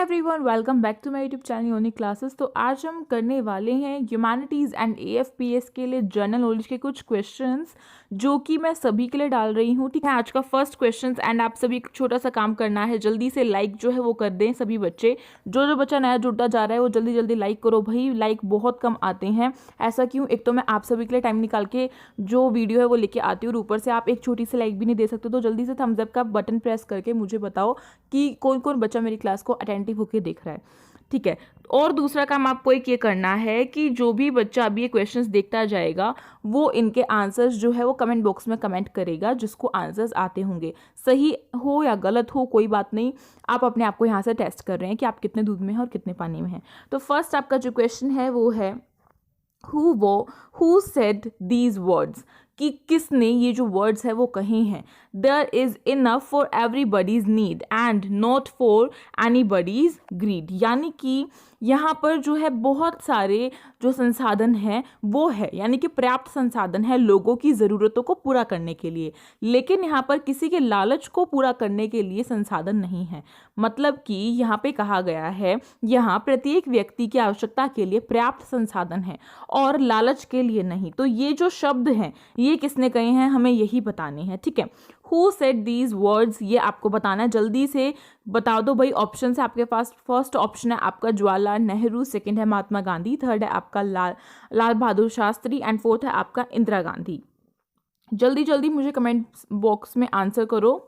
Everyone, welcome back to my YouTube channel unique classes. तो आज हम करने वाले हैं ह्यूमैनिटीज़ एंड एएफपीएस के लिए जनरल नॉलेज के कुछ क्वेश्चंस जो कि मैं सभी के लिए डाल रही हूँ। ठीक है, आज का फर्स्ट क्वेश्चंस एंड आप सभी एक छोटा सा काम करना है, जल्दी से लाइक जो है वो कर दें सभी बच्चे। जो बच्चा नया जुड़ता जा रहा है वो जल्दी जल्दी लाइक करो भाई, लाइक बहुत कम आते हैं। ऐसा क्यों? एक तो मैं आप सभी के लिए टाइम निकाल के जो वीडियो है वो लेके आती हूँ और ऊपर से आप एक छोटी सी लाइक भी नहीं दे सकते। तो जल्दी से थम्स अप का बटन प्रेस करके मुझे बताओ कि कौन कौन बच्चा मेरी क्लास को अटेंटिव होकर देख रहा है। ठीक है, और दूसरा काम आपको एक ये करना है कि जो भी बच्चा अभी ये क्वेश्चंस देखता जाएगा वो इनके आंसर्स जो है वो कमेंट बॉक्स में कमेंट करेगा, जिसको आंसर्स आते होंगे। सही हो या गलत हो कोई बात नहीं, आप अपने आप को यहाँ से टेस्ट कर रहे हैं कि आप कितने दूध में हैं और कितने पानी में हैं। तो फर्स्ट आपका जो क्वेश्चन है वो है हु सेड दीज वर्ड्स, कि किसने ये जो वर्ड्स है वो कहे हैं। There is enough for everybody's need and not for anybody's greed, यानी कि यहाँ पर जो है बहुत सारे जो संसाधन हैं वो है, यानी कि पर्याप्त संसाधन है लोगों की ज़रूरतों को पूरा करने के लिए, लेकिन यहाँ पर किसी के लालच को पूरा करने के लिए संसाधन नहीं है। मतलब कि यहाँ पे कहा गया है यहाँ प्रत्येक व्यक्ति की आवश्यकता के लिए पर्याप्त संसाधन है और लालच के लिए नहीं। तो ये जो शब्द हैं ये किसने कहे हैं, हमें यही बताने हैं। ठीक है, हु सेड दीज वर्ड्स, ये आपको बताना है। जल्दी से बता दो भाई। ऑप्शन है आपके पास, फर्स्ट ऑप्शन है आपका जवाहरलाल नेहरू, सेकंड है महात्मा गांधी, थर्ड है आपका लाल बहादुर शास्त्री एंड फोर्थ है आपका इंदिरा गांधी। जल्दी जल्दी मुझे कमेंट बॉक्स में आंसर करो।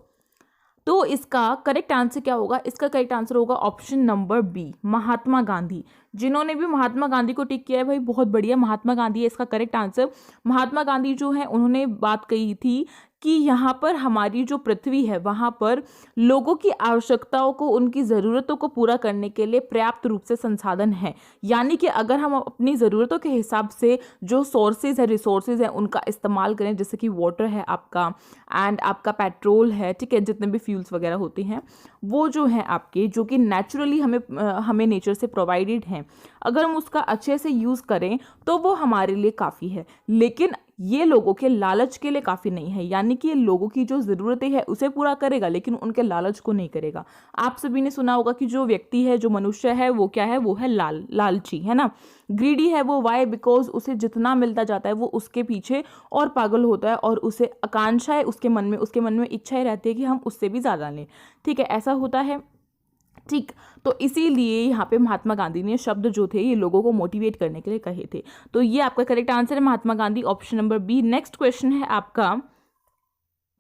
तो इसका करेक्ट आंसर क्या होगा? इसका करेक्ट आंसर होगा option number B, Mahatma Gandhi. जिन्होंने भी महात्मा गांधी को टिक किया है भाई बहुत बढ़िया, महात्मा गांधी है इसका करेक्ट आंसर। महात्मा गांधी जो है उन्होंने बात कही थी कि यहाँ पर हमारी जो पृथ्वी है वहाँ पर लोगों की आवश्यकताओं को, उनकी ज़रूरतों को पूरा करने के लिए पर्याप्त रूप से संसाधन है। यानी कि अगर हम अपनी ज़रूरतों के हिसाब से जो सोर्सेज है, रिसोर्सेज है, उनका इस्तेमाल करें, जैसे कि वाटर है आपका एंड आपका पेट्रोल है, ठीक है, जितने भी फ्यूल्स वगैरह होते हैं वो जो है आपके, जो कि नेचुरली हमें नेचर से प्रोवाइडेड हैं, अगर हम उसका अच्छे से यूज़ करें तो वो हमारे लिए काफ़ी है। लेकिन ये लोगों के लालच के लिए काफ़ी नहीं है, यानी कि ये लोगों की जो ज़रूरतें हैं उसे पूरा करेगा लेकिन उनके लालच को नहीं करेगा। आप सभी ने सुना होगा कि जो व्यक्ति है, जो मनुष्य है वो क्या है, वो है लालची, है ना। ग्रीडी है वो, वाई? बिकॉज उसे जितना मिलता जाता है वो उसके पीछे और पागल होता है और उसे आकांक्षा है उसके मन में इच्छाएं रहती है कि हम उससे भी ज़्यादा लें। ठीक है, ऐसा होता है। ठीक, तो इसीलिए यहाँ पे महात्मा गांधी ने शब्द जो थे ये लोगों को मोटिवेट करने के लिए कहे थे। तो ये आपका करेक्ट आंसर है, Mahatma Gandhi, option number B. Next question है आपका,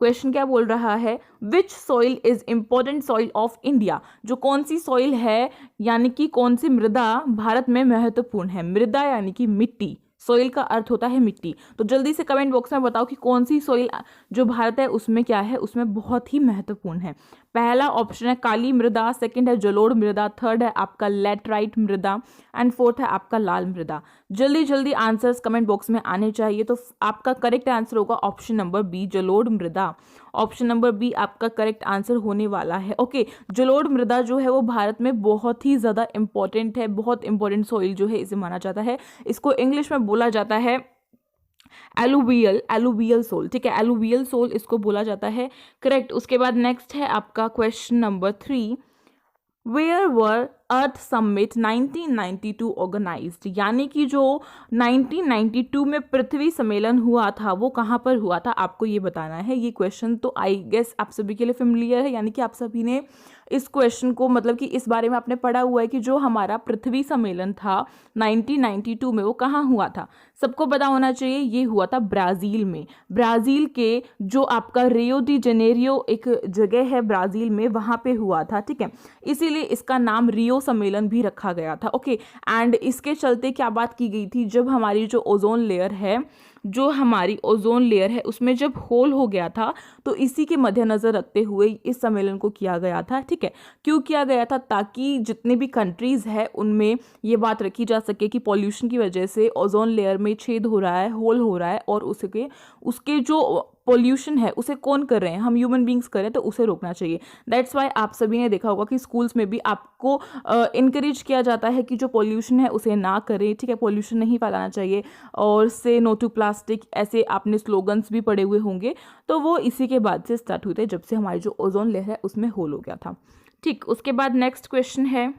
क्वेश्चन क्या बोल रहा है, which soil is important soil of India, जो कौन सी सॉइल है, यानी कि कौन सी मृदा भारत में महत्वपूर्ण है। मृदा यानी कि मिट्टी, सोइल का अर्थ होता है मिट्टी। तो जल्दी से कमेंट बॉक्स में बताओ कि कौन सी सोइल जो भारत है उसमें क्या है, उसमें बहुत ही महत्वपूर्ण है। पहला ऑप्शन है काली मृदा, सेकंड है जलोढ़ मृदा, थर्ड है आपका लैटराइट मृदा एंड फोर्थ है आपका लाल मृदा। जल्दी जल्दी आंसर्स कमेंट बॉक्स में आने चाहिए। तो आपका करेक्ट आंसर होगा ऑप्शन नंबर बी, जलोढ़ मृदा। ऑप्शन नंबर बी आपका करेक्ट आंसर होने वाला है। ओके, जलोढ़ मृदा जो है वो भारत में बहुत ही ज़्यादा इंपॉर्टेंट है, बहुत इंपॉर्टेंट सॉइल जो है इसे माना जाता है। इसको इंग्लिश में बोला जाता है एलुवियल सोल। ठीक है, एलुवियल सोल इसको बोला जाता है। करेक्ट। उसके बाद नेक्स्ट है आपका question number 3, where were earth summit 1992 organised, यानी कि जो 1992 में पृथ्वी सम्मेलन हुआ था वो कहाँ पर हुआ था, आपको ये बताना है। ये क्वेश्चन तो आई गेस आप सभी के लिए फेमिलियर है, यानी कि आप सभी ने इस क्वेश्चन को, मतलब कि इस बारे में आपने पढ़ा हुआ है कि जो हमारा पृथ्वी सम्मेलन था 1992 में वो कहाँ हुआ था। सबको पता होना चाहिए, ये हुआ था ब्राज़ील में। ब्राज़ील के जो आपका रियो डी जेनेरियो एक जगह है ब्राज़ील में, वहाँ पे हुआ था। ठीक है, इसीलिए इसका नाम रियो सम्मेलन भी रखा गया था। ओके, एंड इसके चलते क्या बात की गई थी, जब हमारी जो ओजोन लेयर है उसमें जब होल हो गया था तो इसी के मद्देनजर रखते हुए इस सम्मेलन को किया गया था। ठीक है, क्यों किया गया था? ताकि जितने भी कंट्रीज है उनमें ये बात रखी जा सके कि पॉल्यूशन की वजह से ओजोन लेयर में छेद हो रहा है, होल हो रहा है, और उसके जो पोल्यूशन है उसे कौन कर रहे हैं, हम ह्यूमन बींग्स कर रहे हैं, तो उसे रोकना चाहिए। दैट्स वाई आप सभी ने देखा होगा कि स्कूल्स में भी आपको इनकरेज किया जाता है कि जो पोल्यूशन है उसे ना करें। ठीक है, पोल्यूशन नहीं फैलाना चाहिए, और से नो टू प्लास्टिक, ऐसे आपने स्लोगन्स भी पढ़े हुए होंगे। तो वो इसी के बाद से स्टार्ट हुए थे, जब से हमारी जो ओजोन लेयर है उसमें होल हो गया था। ठीक, उसके बाद नेक्स्ट क्वेश्चन है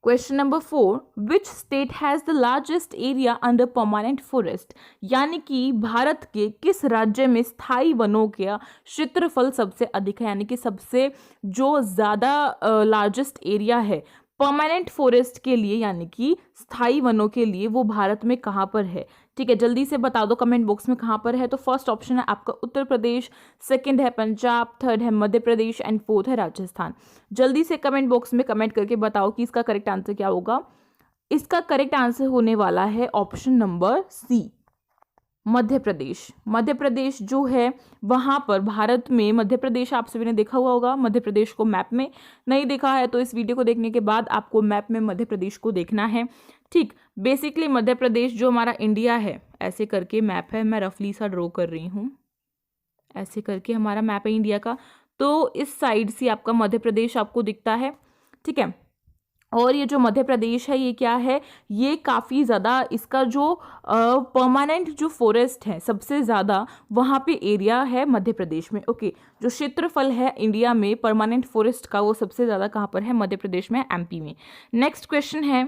question number 4, which state has the largest area under permanent forest, यानी कि भारत के किस राज्य में स्थायी वनों का क्षेत्रफल सबसे अधिक है, यानी कि सबसे जो ज़्यादा लार्जेस्ट एरिया है परमानेंट फॉरेस्ट के लिए, यानी कि स्थायी वनों के लिए, वो भारत में कहाँ पर है। ठीक है, जल्दी से बता दो कमेंट बॉक्स में कहाँ पर है। तो फर्स्ट ऑप्शन है आपका उत्तर प्रदेश, सेकंड है पंजाब, थर्ड है मध्य प्रदेश एंड फोर्थ है राजस्थान। जल्दी से कमेंट बॉक्स में कमेंट करके बताओ कि इसका करेक्ट आंसर क्या होगा। इसका करेक्ट आंसर होने वाला है ऑप्शन नंबर सी, मध्य प्रदेश। मध्य प्रदेश जो है वहाँ पर भारत में मध्य प्रदेश आप सभी ने देखा हुआ होगा मध्य प्रदेश को मैप में, नहीं देखा है तो इस वीडियो को देखने के बाद आपको मैप में मध्य प्रदेश को देखना है। ठीक, बेसिकली मध्य प्रदेश जो हमारा इंडिया है, ऐसे करके मैप है, मैं रफली सा ड्रॉ कर रही हूँ, ऐसे करके हमारा मैप है इंडिया का। तो इस साइड से आपका मध्य प्रदेश आपको दिखता है। ठीक है, और ये जो मध्य प्रदेश है ये क्या है, ये काफ़ी ज़्यादा इसका जो परमानेंट जो फॉरेस्ट है सबसे ज़्यादा वहाँ पे एरिया है मध्य प्रदेश में। ओके, जो क्षेत्रफल है इंडिया में परमानेंट फॉरेस्ट का वो सबसे ज़्यादा कहाँ पर है, मध्य प्रदेश में, एमपी में। नेक्स्ट क्वेश्चन है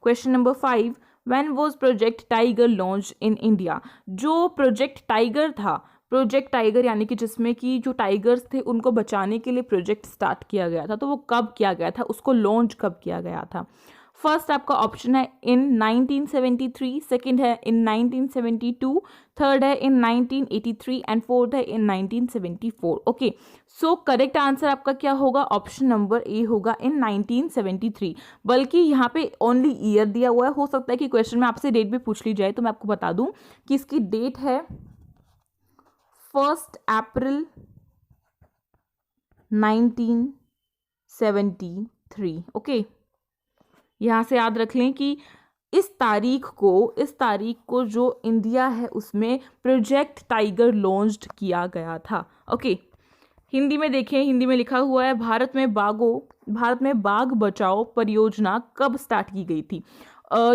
question number 5, when was project tiger launch in India. जो प्रोजेक्ट टाइगर था, प्रोजेक्ट टाइगर यानी कि जिसमें कि जो टाइगर्स थे उनको बचाने के लिए प्रोजेक्ट स्टार्ट किया गया था, तो वो कब किया गया था, उसको लॉन्च कब किया गया था। फर्स्ट आपका ऑप्शन है इन 1973, सेकंड है इन 1972, थर्ड है इन 1983 एंड फोर्थ है इन 1974। ओके, सो करेक्ट आंसर आपका क्या होगा, ऑप्शन नंबर ए होगा इन 1973। बल्कि यहाँ पे ओनली ईयर दिया हुआ है, हो सकता है कि क्वेश्चन में आपसे डेट भी पूछ ली जाए, तो मैं आपको बता दूं कि इसकी डेट है 1 अप्रैल 1973। ओके, यहाँ से याद रख लें कि इस तारीख को जो इंडिया है उसमें प्रोजेक्ट टाइगर लॉन्च्ड किया गया था। ओके, हिंदी में देखें, हिंदी में लिखा हुआ है भारत में बाघ बचाओ परियोजना कब स्टार्ट की गई थी।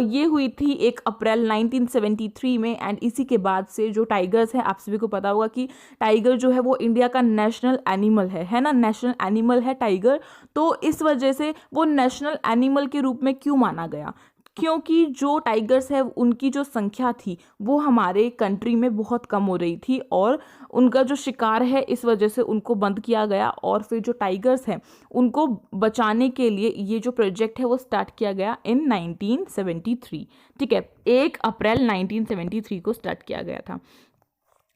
ये हुई थी 1 अप्रैल 1973 में। एंड इसी के बाद से जो टाइगर्स हैं, आप सभी को पता होगा कि टाइगर जो है वो इंडिया का नेशनल एनिमल है ना, नेशनल एनिमल है टाइगर। तो इस वजह से वो नेशनल एनिमल के रूप में क्यों माना गया, क्योंकि जो टाइगर्स है उनकी जो संख्या थी वो हमारे कंट्री में बहुत कम हो रही थी और उनका जो शिकार है इस वजह से उनको बंद किया गया। और फिर जो टाइगर्स हैं उनको बचाने के लिए ये जो प्रोजेक्ट है वो स्टार्ट किया गया इन 1973। ठीक है, 1 अप्रैल 1973 को स्टार्ट किया गया था।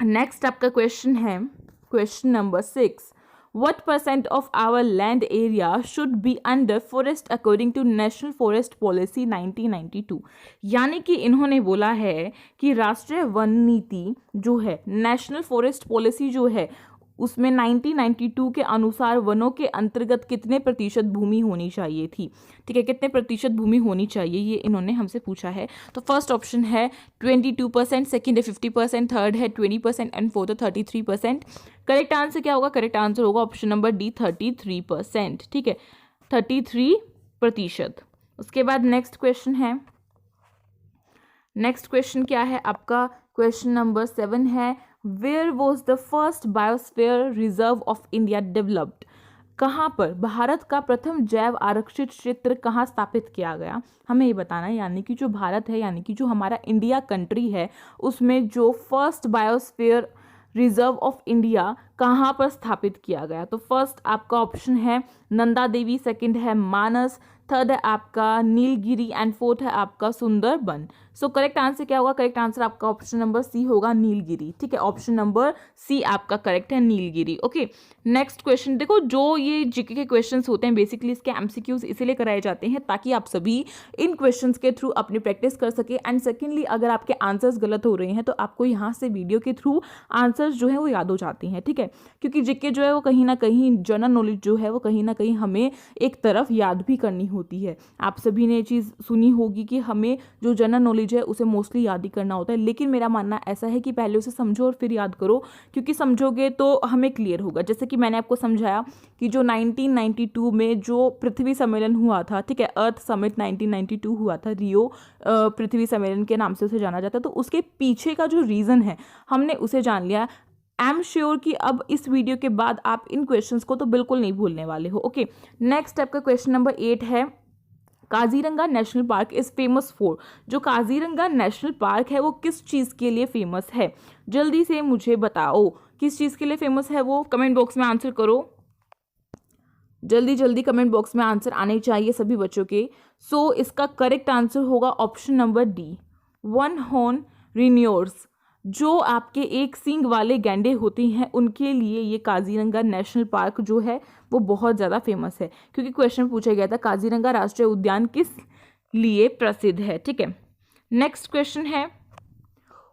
नेक्स्ट आपका क्वेश्चन है question number 6, What % of our land area should be under forest according to National Forest Policy 1992। यानी कि इन्होंने बोला है कि राष्ट्रीय वन नीति जो है, नेशनल फॉरेस्ट पॉलिसी जो है, उसमें 1992 के अनुसार वनों के अंतर्गत कितने प्रतिशत भूमि होनी चाहिए थी। ठीक है, कितने प्रतिशत भूमि होनी चाहिए ये इन्होंने हमसे पूछा है। तो फर्स्ट ऑप्शन है 22%, सेकंड है 50%, थर्ड है 20% एंड फोर्थ है 33%। करेक्ट आंसर क्या होगा, करेक्ट आंसर होगा ऑप्शन नंबर डी 33%। ठीक है, 33%। उसके बाद नेक्स्ट क्वेश्चन है, नेक्स्ट क्वेश्चन क्या है आपका, क्वेश्चन नंबर 7 है, where was the first biosphere reserve of India developed. कहाँ पर भारत का प्रथम जैव आरक्षित क्षेत्र कहाँ स्थापित किया गया, हमें ये बताना है। यानी कि जो भारत है, यानी कि जो हमारा इंडिया कंट्री है, उसमें जो first biosphere reserve of India कहाँ पर स्थापित किया गया। तो फर्स्ट आपका ऑप्शन है नंदा देवी, सेकंड है मानस, थर्ड है आपका नीलगिरी एंड फोर्थ है आपका सुंदरबन। सो करेक्ट आंसर क्या होगा, करेक्ट आंसर आपका ऑप्शन नंबर सी होगा, नीलगिरी। ठीक है, ऑप्शन नंबर सी आपका करेक्ट है, नीलगिरी। ओके, नेक्स्ट क्वेश्चन देखो, जो ये जीके के क्वेश्चंस होते हैं बेसिकली इसके एमसीक्यूज इसीलिए कराए जाते हैं ताकि आप सभी इन क्वेश्चंस के थ्रू अपनी प्रैक्टिस कर सके। एंड सेकेंडली अगर आपके आंसर्स गलत हो रहे हैं तो आपको यहाँ से वीडियो के थ्रू आंसर्स जो है वो याद हो जाते हैं। ठीक है, क्योंकि जीके जो है वो कहीं ना कहीं जनरल नॉलेज जो है वो कहीं ना कहीं हमें एक तरफ याद भी करनी होती है। आप सभी ने ये चीज़ सुनी होगी कि हमें जो जनरल नॉलेज है उसे मोस्टली याद ही करना होता है, लेकिन मेरा मानना ऐसा है कि पहले उसे समझो और फिर याद करो, क्योंकि समझोगे तो हमें क्लियर होगा। जैसे कि मैंने आपको समझाया कि जो 1992 में जो पृथ्वी सम्मेलन हुआ था, ठीक है, अर्थ समिट 1992 हुआ था, रियो पृथ्वी सम्मेलन के नाम से उसे जाना जाता है, तो उसके पीछे का जो रीज़न है हमने उसे जान लिया। आई एम श्योर कि अब इस वीडियो के बाद आप इन क्वेश्चंस को तो बिल्कुल नहीं भूलने वाले हो। ओके, नेक्स्ट आपका क्वेश्चन नंबर 8 है, Kaziranga national park is famous for. जो काजीरंगा नेशनल पार्क है वो किस चीज़ के लिए फेमस है? जल्दी से मुझे बताओ किस चीज़ के लिए फेमस है वो, कमेंट बॉक्स में आंसर करो। जल्दी जल्दी कमेंट बॉक्स में आंसर आने चाहिए सभी बच्चों के। सो इसका करेक्ट आंसर होगा option number D, one horn rhinoceros. जो आपके एक सींग वाले गैंडे होते हैं उनके लिए ये काजीरंगा नेशनल पार्क जो है वो बहुत ज़्यादा फेमस है, क्योंकि क्वेश्चन पूछा गया था काजीरंगा राष्ट्रीय उद्यान किस लिए प्रसिद्ध है। ठीक है, नेक्स्ट क्वेश्चन है,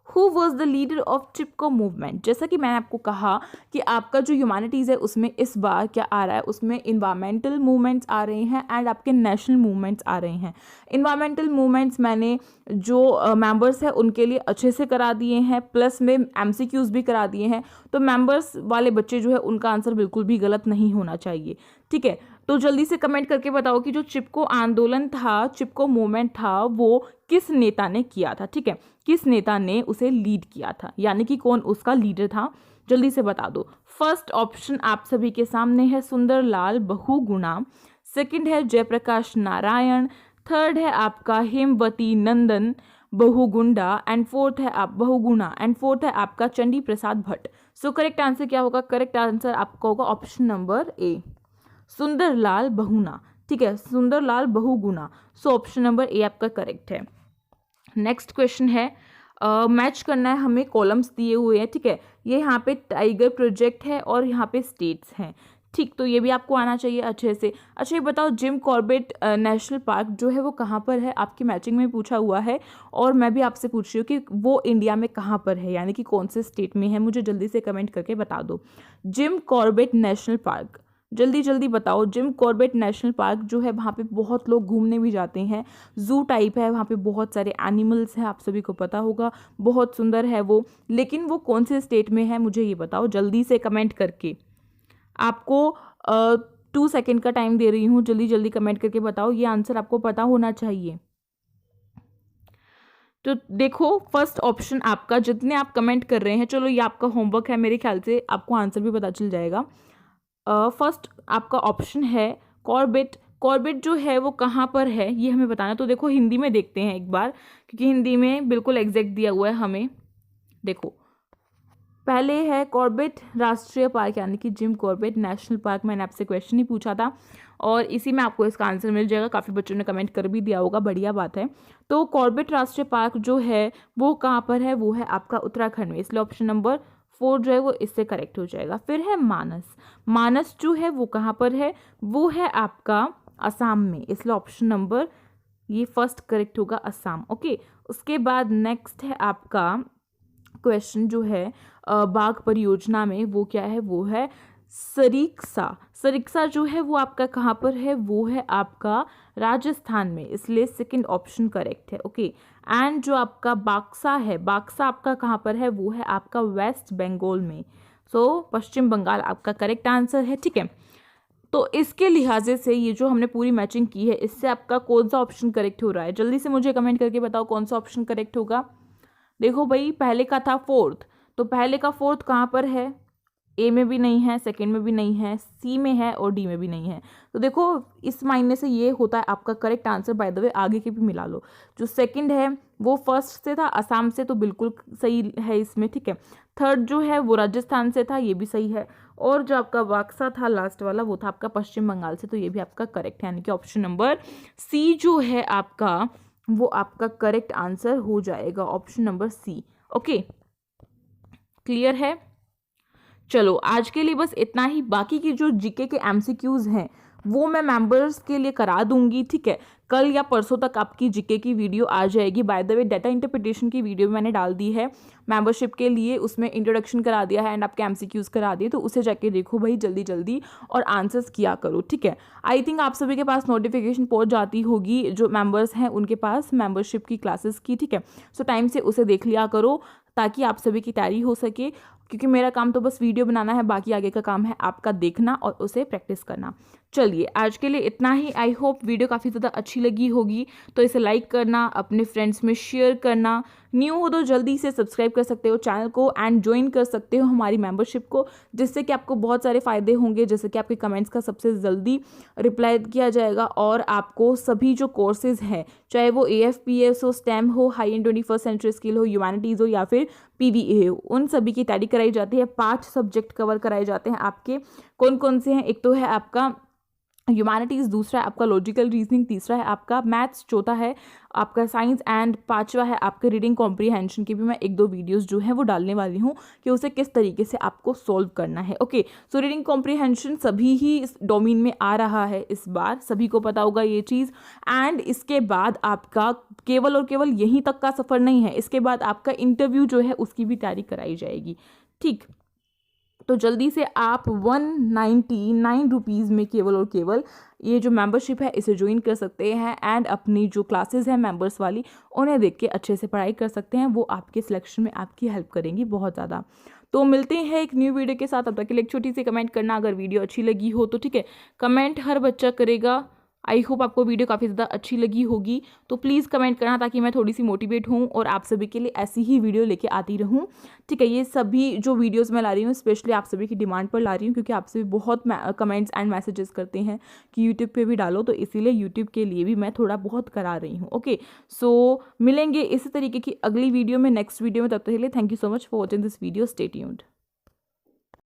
who was the leader of Chipko movement. जैसा कि मैंने आपको कहा कि आपका जो ह्यूमैनिटीज़ है उसमें इस बार क्या आ रहा है, उसमें इन्वायरमेंटल मूवमेंट्स आ रहे हैं एंड आपके नेशनल मूवमेंट्स आ रहे हैं। इन्वायरमेंटल मूवमेंट्स मैंने जो मेंबर्स हैं उनके लिए अच्छे से करा दिए हैं, प्लस में MCQs भी करा दिए हैं, तो मेंबर्स वाले बच्चे जो है उनका आंसर बिल्कुल भी गलत नहीं होना चाहिए। ठीक है, तो जल्दी से कमेंट करके बताओ कि जो चिपको आंदोलन था, चिपको मूवमेंट था, वो किस नेता ने किया था। ठीक है, किस नेता ने उसे लीड किया था, यानी कि कौन उसका लीडर था, जल्दी से बता दो। फर्स्ट ऑप्शन आप सभी के सामने है सुंदरलाल बहुगुणा, सेकंड है जयप्रकाश नारायण, थर्ड है आपका हेमवती नंदन बहुगुंडा एंड फोर्थ है आप बहुगुणा एंड फोर्थ है आपका Chandi Prasad Bhatt. So correct answer क्या होगा? करेक्ट आंसर आपका होगा ऑप्शन नंबर ए, सुंदरलाल बहुना। ठीक है, Sundarlal Bahuguna. So option number A आपका करेक्ट है। नेक्स्ट क्वेश्चन है, मैच करना है हमें, कॉलम्स दिए हुए हैं। ठीक है, ये यहाँ पे टाइगर प्रोजेक्ट है और यहाँ पे स्टेट्स हैं। ठीक, तो ये भी आपको आना चाहिए अच्छे से। अच्छा ये बताओ, जिम कॉर्बेट नेशनल पार्क जो है वो कहाँ पर है? आपकी मैचिंग में पूछा हुआ है और मैं भी आपसे पूछ रही हूँ कि वो इंडिया में कहाँ पर है, यानी कि कौन से स्टेट में है, मुझे जल्दी से कमेंट करके बता दो। जिम कॉर्बेट नेशनल पार्क, जल्दी जल्दी बताओ। जिम कॉर्बेट नेशनल पार्क जो है वहाँ पे बहुत लोग घूमने भी जाते हैं, जू टाइप है, वहाँ पे बहुत सारे एनिमल्स हैं, आप सभी को पता होगा, बहुत सुंदर है वो, लेकिन वो कौन से स्टेट में है मुझे ये बताओ जल्दी से कमेंट करके। आपको 2 सेकेंड का टाइम दे रही हूँ, जल्दी जल्दी कमेंट करके बताओ, ये आंसर आपको पता होना चाहिए। तो देखो फर्स्ट ऑप्शन आपका, जितने आप कमेंट कर रहे हैं, चलो ये आपका होमवर्क है, मेरे ख्याल से आपको आंसर भी पता चल जाएगा। फर्स्ट आपका ऑप्शन है कॉर्बेट। कॉर्बेट जो है वो कहाँ पर है ये हमें बताना। तो देखो हिंदी में देखते हैं एक बार, क्योंकि हिंदी में बिल्कुल एग्जैक्ट दिया हुआ है हमें। देखो पहले है कॉर्बेट राष्ट्रीय पार्क, यानी कि जिम कॉर्बेट नेशनल पार्क। मैंने आपसे क्वेश्चन ही पूछा था और इसी में आपको इसका आंसर मिल जाएगा। काफ़ी बच्चों ने कमेंट कर भी दिया होगा, बढ़िया बात है। तो कॉर्बेट राष्ट्रीय पार्क जो है वो कहाँ पर है? वो है आपका उत्तराखंड में, इसलिए ऑप्शन नंबर 4 जो है वो इससे करेक्ट हो जाएगा। फिर है मानस। मानस जो है वो कहाँ पर है? वो है आपका असम में, इसलिए ऑप्शन नंबर ये फर्स्ट करेक्ट होगा, असम। ओके, उसके बाद नेक्स्ट है आपका क्वेश्चन जो है बाघ परियोजना में, वो क्या है? वो है सरिक्सा। सरिक्सा जो है वो आपका कहाँ पर है? वो है आपका राजस्थान में, इसलिए सेकंड ऑप्शन करेक्ट है। ओके, एंड जो आपका बाक्सा है, बाक्सा आपका कहाँ पर है? वो है आपका वेस्ट बंगाल में, सो पश्चिम बंगाल आपका करेक्ट आंसर है। ठीक है, तो इसके लिहाजे से ये जो हमने पूरी मैचिंग की है, इससे आपका कौन सा ऑप्शन करेक्ट हो रहा है? जल्दी से मुझे कमेंट करके बताओ कौन सा ऑप्शन करेक्ट होगा। देखो भाई, पहले का था 4th, तो पहले का 4th कहाँ पर है? ए में भी नहीं है, सेकंड में भी नहीं है, सी में है और डी में भी नहीं है। तो देखो इस मायने से ये होता है आपका correct answer. By the way आगे के भी मिला लो, जो सेकंड है वो फर्स्ट से था, असम से, तो बिल्कुल सही है इसमें। ठीक है, थर्ड जो है वो राजस्थान से था, ये भी सही है, और जो आपका बाक्सा था लास्ट वाला वो था आपका पश्चिम बंगाल से, तो ये भी आपका करेक्ट है, यानी कि ऑप्शन नंबर सी जो है आपका वो आपका करेक्ट आंसर हो जाएगा, option number C. Okay, clear है? चलो आज के लिए बस इतना ही। बाकी की जो जीके के MCQs हैं वो मैं मेंबर्स के लिए करा दूंगी। ठीक है, कल या परसों तक आपकी जीके की वीडियो आ जाएगी। By the way data interpretation की वीडियो मैंने डाल दी है मेंबरशिप के लिए, उसमें इंट्रोडक्शन करा दिया है एंड आपके MCQs करा दिए, तो उसे जाके देखो भाई जल्दी जल्दी और आंसर्स किया करो। ठीक है, आई थिंक आप सभी के पास नोटिफिकेशन पहुंच जाती होगी, जो मेंबर्स हैं उनके पास मेंबरशिप की क्लासेस की। ठीक है, सो टाइम से उसे देख लिया करो ताकि आप सभी की तैयारी हो सके। क्योंकि मेरा काम तो बस वीडियो बनाना है, बाकी आगे का काम है आपका देखना और उसे प्रैक्टिस करना। चलिए आज के लिए इतना ही। आई होप वीडियो काफ़ी ज़्यादा अच्छी लगी होगी, तो इसे लाइक करना, अपने फ्रेंड्स में शेयर करना, न्यू हो तो जल्दी से सब्सक्राइब कर सकते हो चैनल को एंड ज्वाइन कर सकते हो हमारी मेंबरशिप को, जिससे कि आपको बहुत सारे फ़ायदे होंगे, जैसे कि आपके कमेंट्स का सबसे जल्दी रिप्लाई किया जाएगा और आपको सभी जो कोर्सेज हैं, चाहे वो AFPS हो, STEM हो, high and 21st century skill हो, ह्यूमैनिटीज़ हो या फिर PVA हो, उन सभी की तैयारी कराई जाती है। 5 सब्जेक्ट कवर कराए जाते हैं आपके। कौन कौन से हैं? एक तो है आपका ह्यूमैनिटीज़, दूसरा है आपका लॉजिकल रीजनिंग, तीसरा है आपका मैथ्स, चौथा है आपका साइंस एंड पांचवा है आपका रीडिंग कॉम्प्रीहेंशन की भी मैं 1-2 वीडियोस जो है वो डालने वाली हूँ कि उसे किस तरीके से आपको सोल्व करना है। ओके, सो रीडिंग कॉम्प्रीहेंशन सभी ही इस डोमेन में आ रहा है इस बार, सभी को पता होगा ये चीज़। एंड इसके बाद आपका केवल और केवल यहीं तक का सफ़र नहीं है, इसके बाद आपका इंटरव्यू जो है उसकी भी तैयारी कराई जाएगी। ठीक, तो जल्दी से आप 199 रुपीज़ में केवल और केवल ये जो मेंबरशिप है इसे ज्वाइन कर सकते हैं एंड अपनी जो क्लासेस हैं मेंबर्स वाली उन्हें देख के अच्छे से पढ़ाई कर सकते हैं। वो आपके सिलेक्शन में आपकी हेल्प करेंगी बहुत ज़्यादा। तो मिलते हैं एक न्यू वीडियो के साथ, तब तक के लिए एक छोटी सी कमेंट करना अगर वीडियो अच्छी लगी हो तो। ठीक है, कमेंट हर बच्चा करेगा। आई होप आपको वीडियो काफ़ी ज़्यादा अच्छी लगी होगी, तो प्लीज़ कमेंट करना ताकि मैं थोड़ी सी मोटिवेट हूँ और आप सभी के लिए ऐसी ही वीडियो लेके आती रहूँ। ठीक है, ये सभी जो वीडियोस मैं ला रही हूँ स्पेशली आप सभी की डिमांड पर ला रही हूँ, क्योंकि आप सभी बहुत कमेंट्स एंड मैसेजेस करते हैं कि यूट्यूब पे भी डालो, तो इसीलिए यूट्यूब के लिए भी मैं थोड़ा बहुत करा रही हूँ। ओके, सो मिलेंगे इसी तरीके की अगली वीडियो में, नेक्स्ट वीडियो में। तब तक के लिए thank you so much for watching this video. Stay tuned.